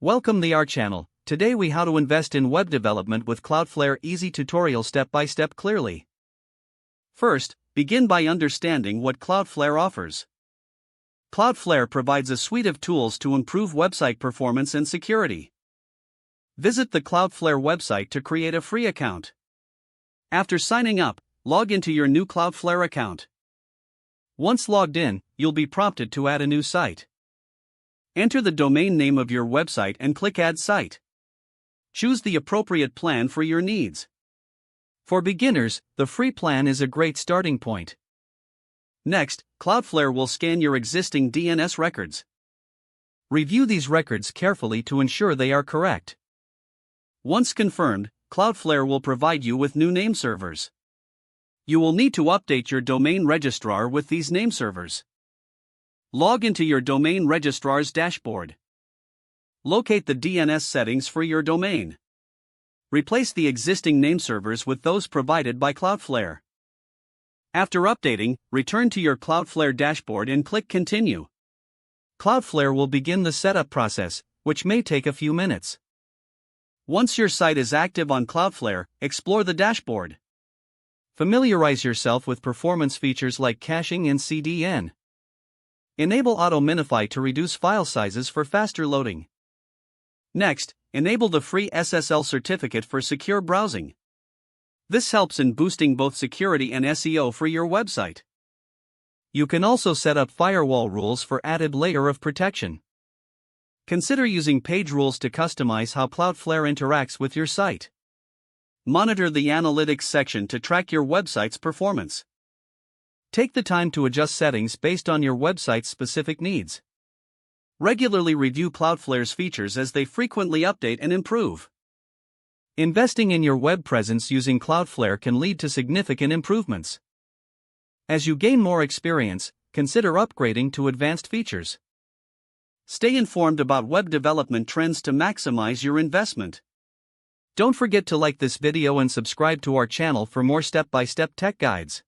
Welcome to our channel. Today we how to invest in web development with Cloudflare easy tutorial step by step clearly. First, begin by understanding what Cloudflare offers. Cloudflare provides a suite of tools to improve website performance and security. Visit the Cloudflare website to create a free account. After signing up, log into your new Cloudflare account. Once logged in, you'll be prompted to add a new site. Enter the domain name of your website and click Add Site. Choose the appropriate plan for your needs. For beginners, the free plan is a great starting point. Next, Cloudflare will scan your existing DNS records. Review these records carefully to ensure they are correct. Once confirmed, Cloudflare will provide you with new name servers. You will need to update your domain registrar with these name servers. Log into your domain registrar's dashboard. Locate the DNS settings for your domain. Replace the existing name servers with those provided by Cloudflare. After updating, return to your Cloudflare dashboard and click Continue. Cloudflare will begin the setup process, which may take a few minutes. Once your site is active on Cloudflare, explore the dashboard. Familiarize yourself with performance features like caching and CDN. Enable Auto Minify to reduce file sizes for faster loading. Next, enable the free SSL certificate for secure browsing. This helps in boosting both security and SEO for your website. You can also set up firewall rules for added layer of protection. Consider using page rules to customize how Cloudflare interacts with your site. Monitor the analytics section to track your website's performance. Take the time to adjust settings based on your website's specific needs. Regularly review Cloudflare's features as they frequently update and improve. Investing in your web presence using Cloudflare can lead to significant improvements. As you gain more experience, consider upgrading to advanced features. Stay informed about web development trends to maximize your investment. Don't forget to like this video and subscribe to our channel for more step-by-step tech guides.